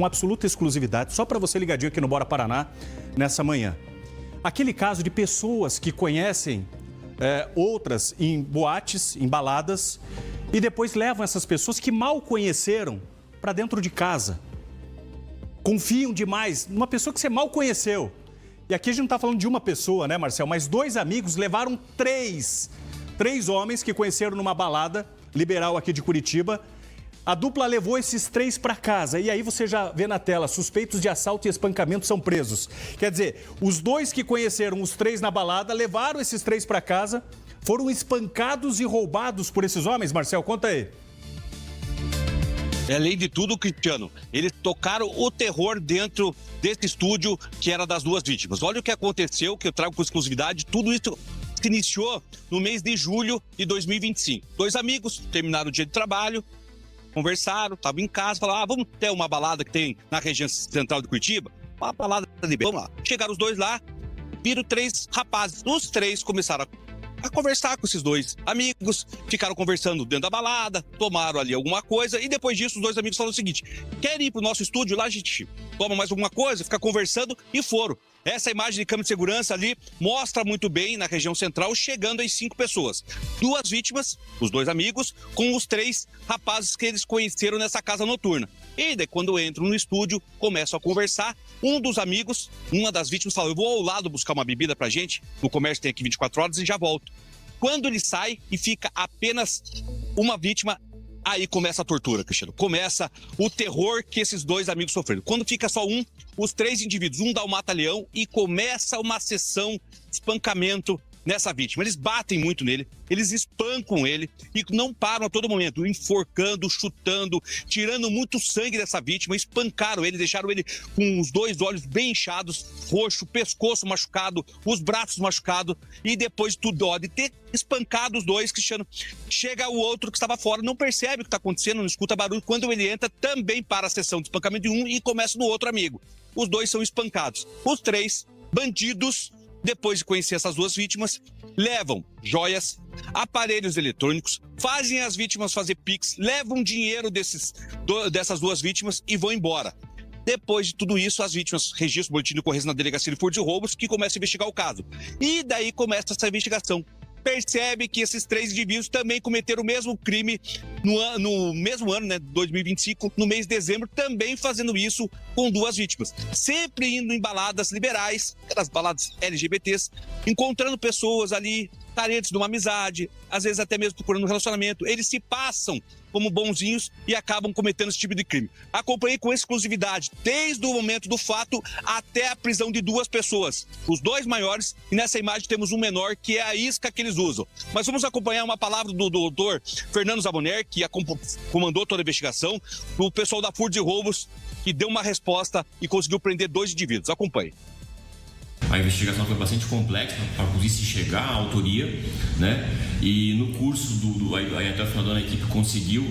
com absoluta exclusividade, só para você ligadinho aqui no Bora Paraná, nessa manhã. Aquele caso de pessoas que conhecem outras em boates, em baladas, e depois levam essas pessoas que mal conheceram para dentro de casa. Confiam demais numa pessoa que você mal conheceu. E aqui a gente não está falando de uma pessoa, né, Marcel? Mas 2 amigos levaram 3 homens que conheceram numa balada liberal aqui de Curitiba. A dupla levou esses 3 para casa. E aí você já vê na tela, suspeitos de assalto e espancamento são presos. Quer dizer, os 2 que conheceram os 3 na balada levaram esses 3 para casa, foram espancados e roubados por esses homens. Marcel, conta aí. Além de tudo, Cristiano, eles tocaram o terror dentro desse estúdio que era das 2 vítimas. Olha o que aconteceu, que eu trago com exclusividade. Tudo isso se iniciou no mês de julho de 2025. 2 amigos terminaram o dia de trabalho, conversaram, estavam em casa, falaram, vamos ter uma balada que tem na região central de Curitiba? Uma balada de... Vamos lá. Chegaram os 2 lá, viram 3 rapazes. Os 3 começaram a conversar com esses 2 amigos, ficaram conversando dentro da balada, tomaram ali alguma coisa e depois disso os 2 amigos falaram o seguinte, quer ir pro nosso estúdio lá, a gente toma mais alguma coisa, fica conversando e foram. Essa imagem de câmera de segurança ali mostra muito bem na região central, chegando às 5 pessoas. 2 vítimas, os 2 amigos, com os 3 rapazes que eles conheceram nessa casa noturna. E daí, quando entram no estúdio, começam a conversar. Um dos amigos, uma das vítimas, fala, eu vou ao lado buscar uma bebida pra gente, no comércio tem aqui 24 horas e já volto. Quando ele sai e fica apenas uma vítima, aí começa a tortura, Cristiano. Começa o terror que esses 2 amigos sofreram. Quando fica só um, os 3 indivíduos, um dá o mata-leão e começa uma sessão de espancamento nessa vítima. Eles batem muito nele, eles espancam ele e não param a todo momento, enforcando, chutando, tirando muito sangue dessa vítima, espancaram ele, deixaram ele com os 2 olhos bem inchados, roxo, pescoço machucado, os braços machucados e depois de tudo, ó, de ter espancado os 2, Cristiano, chega o outro que estava fora, não percebe o que está acontecendo, não escuta barulho, quando ele entra também para a sessão de espancamento de um e começa no outro amigo. Os 2 são espancados. Os 3 bandidos, depois de conhecer essas 2 vítimas, levam joias, aparelhos eletrônicos, fazem as vítimas fazer pix, levam dinheiro dessas 2 vítimas e vão embora. Depois de tudo isso, as vítimas registram o boletim de ocorrência na Delegacia de Furtos e Roubos, que começa a investigar o caso. E daí começa essa investigação. Percebe que esses 3 indivíduos também cometeram o mesmo crime no mesmo ano, né, 2025, no mês de dezembro, também fazendo isso com 2 vítimas. Sempre indo em baladas liberais, aquelas baladas LGBTs, encontrando pessoas ali carentes de uma amizade, às vezes até mesmo procurando um relacionamento. Eles se passam como bonzinhos e acabam cometendo esse tipo de crime. Acompanhei com exclusividade, desde o momento do fato até a prisão de 2 pessoas, os 2 maiores, e nessa imagem temos um menor, que é a isca que eles usam. Mas vamos acompanhar uma palavra do doutor Fernando Zaboner, que comandou toda a investigação, o pessoal da Furtos e Roubos, que deu uma resposta e conseguiu prender 2 indivíduos. Acompanhe. A investigação foi bastante complexa para conseguir se chegar à autoria, né? E no curso aí até o final do ano a equipe conseguiu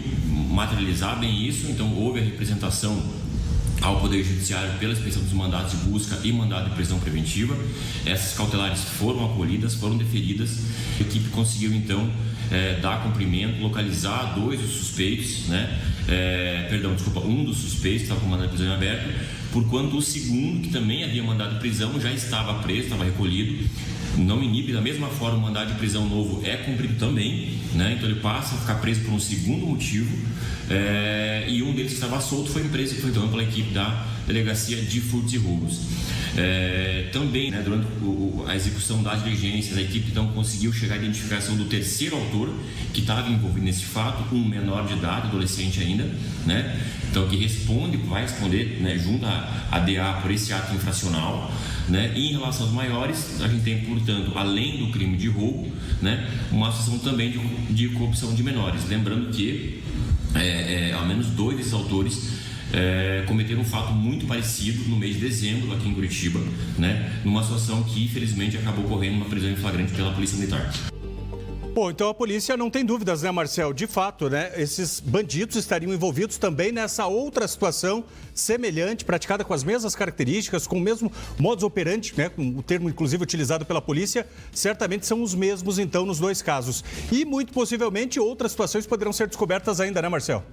materializar bem isso, então houve a representação ao Poder Judiciário pela expedição dos mandados de busca e mandado de prisão preventiva. Essas cautelares foram acolhidas, foram deferidas. A equipe conseguiu então dar cumprimento, localizar 2 dos suspeitos, né? Um dos suspeitos estava com mandado de prisão em aberto, porquanto o segundo, que também havia mandado de prisão, já estava preso, estava recolhido. Não inibe, da mesma forma, o mandado de prisão novo é cumprido também, né? Então ele passa a ficar preso por um segundo motivo, e um deles que estava solto foi preso então pela equipe da Delegacia de Furtos e Roubos. Também, né, durante a execução das diligências, a equipe então conseguiu chegar à identificação do terceiro autor que estava envolvido nesse fato, um menor de idade, adolescente ainda, né? Então que vai responder, né, junto à DA por esse ato infracional, né? E em relação aos maiores, a gente tem, portanto, além do crime de roubo, né, uma situação também de corrupção de menores. Lembrando que ao menos 2 desses autores cometeram um fato muito parecido no mês de dezembro aqui em Curitiba, né, numa situação que infelizmente acabou ocorrendo uma prisão em flagrante pela Polícia Militar. Bom, então a polícia não tem dúvidas, né, Marcel? De fato, né, esses bandidos estariam envolvidos também nessa outra situação semelhante, praticada com as mesmas características, com o mesmo modus operandi, né, com o termo inclusive utilizado pela polícia, certamente são os mesmos então nos 2 casos. E muito possivelmente outras situações poderão ser descobertas ainda, né, Marcel?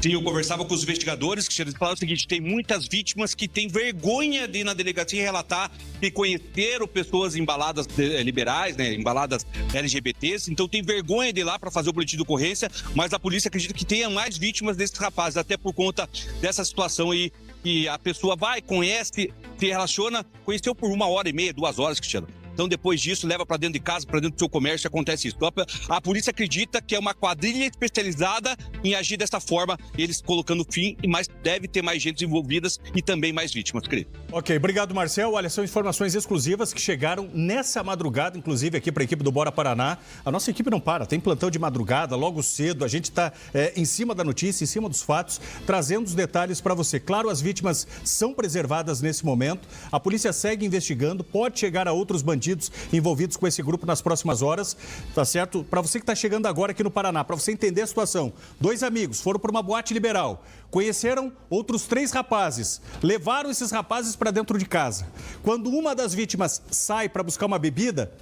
Sim, eu conversava com os investigadores, que eles falaram o seguinte: tem muitas vítimas que têm vergonha de ir na delegacia e relatar que conheceram pessoas embaladas liberais, né, embaladas LGBTs, então tem vergonha de ir lá para fazer o boletim de ocorrência, mas a polícia acredita que tenha mais vítimas desses rapazes, até por conta dessa situação aí, que a pessoa vai, conhece, se relaciona, conheceu por 1h30, 2 horas, Cristiano. Então, depois disso, leva para dentro de casa, para dentro do seu comércio, acontece isso. Então, a polícia acredita que é uma quadrilha especializada em agir dessa forma, eles colocando fim, mas deve ter mais gente envolvidas e também mais vítimas, querido. Ok, obrigado, Marcel. Olha, são informações exclusivas que chegaram nessa madrugada, inclusive aqui para a equipe do Bora Paraná. A nossa equipe não para, tem plantão de madrugada, logo cedo, a gente está em cima da notícia, em cima dos fatos, trazendo os detalhes para você. Claro, as vítimas são preservadas nesse momento, a polícia segue investigando, pode chegar a outros bandidos envolvidos com esse grupo nas próximas horas, tá certo? Para você que está chegando agora aqui no Paraná, para você entender a situação, 2 amigos foram para uma boate liberal, conheceram outros 3 rapazes, levaram esses rapazes para dentro de casa. Quando uma das vítimas sai para buscar uma bebida,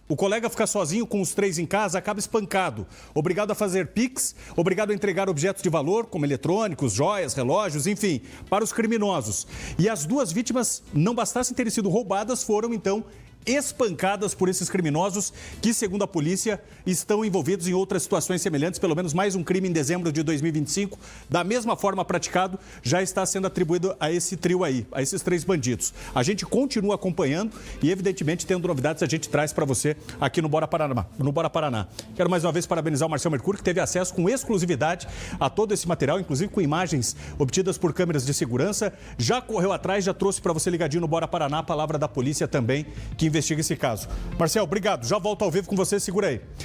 o colega fica sozinho com os 3 em casa, acaba espancado, obrigado a fazer pix, obrigado a entregar objetos de valor, como eletrônicos, joias, relógios, enfim, para os criminosos. E as 2 vítimas, não bastassem terem sido roubadas, foram então espancadas por esses criminosos que, segundo a polícia, estão envolvidos em outras situações semelhantes. Pelo menos mais um crime em dezembro de 2025, da mesma forma praticado, já está sendo atribuído a esse trio aí, a esses 3 bandidos. A gente continua acompanhando e, evidentemente, tendo novidades, a gente traz para você aqui no Bora Paraná. Quero mais uma vez parabenizar o Marcel Mercúrio, que teve acesso com exclusividade a todo esse material, inclusive com imagens obtidas por câmeras de segurança. Já correu atrás, já trouxe para você ligadinho no Bora Paraná a palavra da polícia também, que investiga esse caso. Marcel, obrigado. Já volto ao vivo com você, segura aí.